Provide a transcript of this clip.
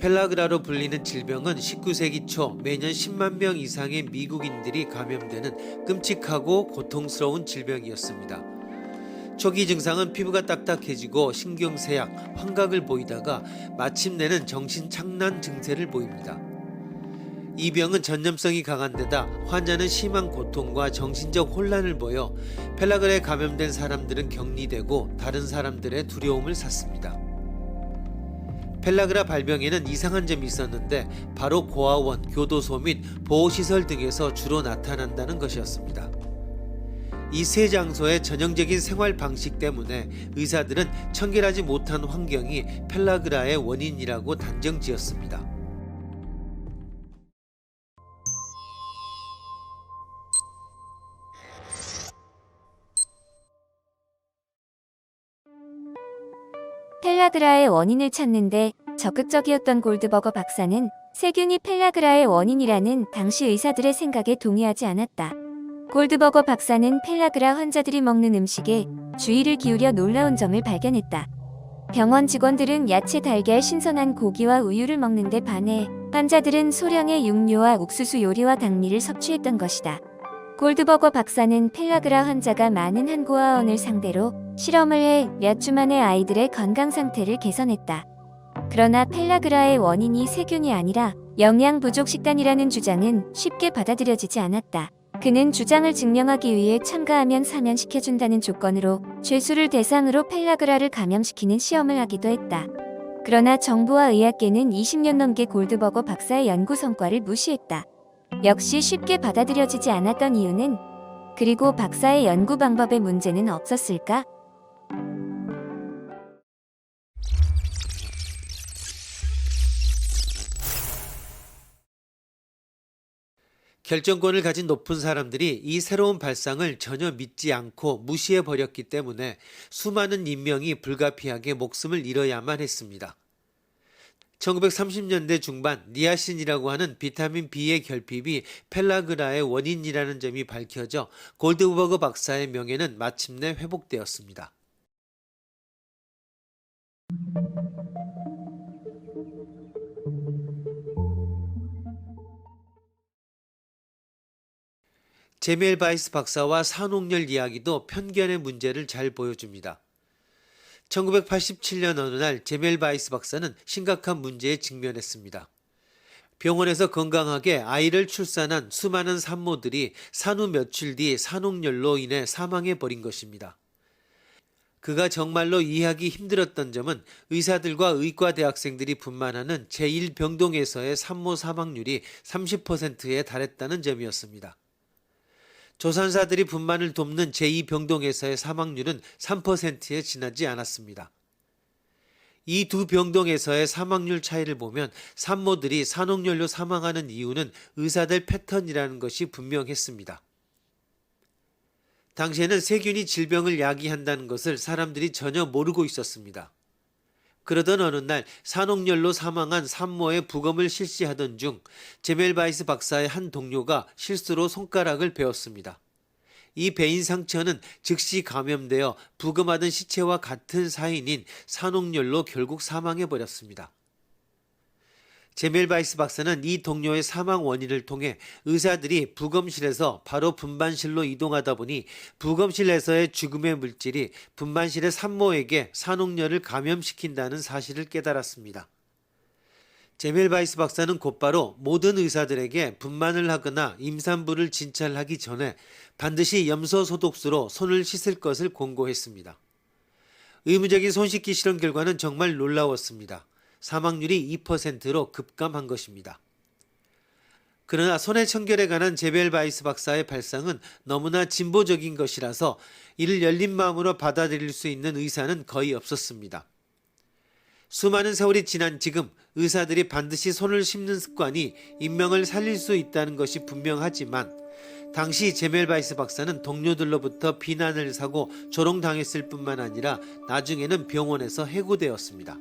펠라그라로 불리는 질병은 19세기 초 매년 10만 명 이상의 미국인들이 감염되는 끔찍하고 고통스러운 질병이었습니다. 초기 증상은 피부가 딱딱해지고 신경쇠약, 환각을 보이다가 마침내는 정신착란 증세를 보입니다. 이 병은 전염성이 강한 데다 환자는 심한 고통과 정신적 혼란을 보여 펠라그라에 감염된 사람들은 격리되고 다른 사람들의 두려움을 샀습니다. 펠라그라 발병에는 이상한 점이 있었는데 바로 고아원, 교도소 및 보호시설 등에서 주로 나타난다는 것이었습니다. 이 세 장소의 전형적인 생활 방식 때문에 의사들은 청결하지 못한 환경이 펠라그라의 원인이라고 단정지었습니다. 펠라그라의 원인을 찾는데 적극적이었던 골드버거 박사는 세균이 펠라그라의 원인이라는 당시 의사들의 생각에 동의하지 않았다. 골드버거 박사는 펠라그라 환자들이 먹는 음식에 주의를 기울여 놀라운 점을 발견했다. 병원 직원들은 야채, 달걀, 신선한 고기와 우유를 먹는데 반해 환자들은 소량의 육류와 옥수수 요리와 당미를 섭취했던 것이다. 골드버거 박사는 펠라그라 환자가 많은 한 고아원을 상대로 실험을 해 몇 주 만에 아이들의 건강 상태를 개선했다. 그러나 펠라그라의 원인이 세균이 아니라 영양 부족 식단이라는 주장은 쉽게 받아들여지지 않았다. 그는 주장을 증명하기 위해 첨가하면 사면시켜준다는 조건으로 죄수를 대상으로 펠라그라를 감염시키는 시험을 하기도 했다. 그러나 정부와 의학계는 20년 넘게 골드버거 박사의 연구 성과를 무시했다. 역시 쉽게 받아들여지지 않았던 이유는 그리고 박사의 연구 방법에 문제는 없었을까? 결정권을 가진 높은 사람들이 이 새로운 발상을 전혀 믿지 않고 무시해버렸기 때문에 수많은 인명이 불가피하게 목숨을 잃어야만 했습니다. 1930년대 중반 니아신이라고 하는 비타민 B의 결핍이 펠라그라의 원인이라는 점이 밝혀져 골드버거 박사의 명예는 마침내 회복되었습니다. 제멜바이스 박사와 산옥열 이야기도 편견의 문제를 잘 보여줍니다. 1987년 어느 날 제멜바이스 박사는 심각한 문제에 직면했습니다. 병원에서 건강하게 아이를 출산한 수많은 산모들이 산후 며칠 뒤 산옥열로 인해 사망해버린 것입니다. 그가 정말로 이해하기 힘들었던 점은 의사들과 의과대학생들이 분만하는 제1병동에서의 산모 사망률이 30%에 달했다는 점이었습니다. 조산사들이 분만을 돕는 제2병동에서의 사망률은 3%에 지나지 않았습니다. 이 두 병동에서의 사망률 차이를 보면 산모들이 산옥열로 사망하는 이유는 의사들 패턴이라는 것이 분명했습니다. 당시에는 세균이 질병을 야기한다는 것을 사람들이 전혀 모르고 있었습니다. 그러던 어느 날 산옥열로 사망한 산모의 부검을 실시하던 중 제멜바이스 박사의 한 동료가 실수로 손가락을 베었습니다. 이 베인 상처는 즉시 감염되어 부검하던 시체와 같은 사인인 산옥열로 결국 사망해버렸습니다. 제멜바이스 박사는 이 동료의 사망 원인을 통해 의사들이 부검실에서 바로 분만실로 이동하다 보니 부검실에서의 죽음의 물질이 분만실의 산모에게 산옥열을 감염시킨다는 사실을 깨달았습니다. 제멜바이스 박사는 곧바로 모든 의사들에게 분만을 하거나 임산부를 진찰하기 전에 반드시 염소 소독수로 손을 씻을 것을 권고했습니다. 의무적인 손 씻기 실험 결과는 정말 놀라웠습니다. 사망률이 2%로 급감한 것입니다. 그러나 손의 청결에 관한 제멜바이스 박사의 발상은 너무나 진보적인 것이라서 이를 열린 마음으로 받아들일 수 있는 의사는 거의 없었습니다. 수많은 세월이 지난 지금 의사들이 반드시 손을 씻는 습관이 인명을 살릴 수 있다는 것이 분명하지만 당시 제멜바이스 박사는 동료들로부터 비난을 사고 조롱당했을 뿐만 아니라 나중에는 병원에서 해고되었습니다.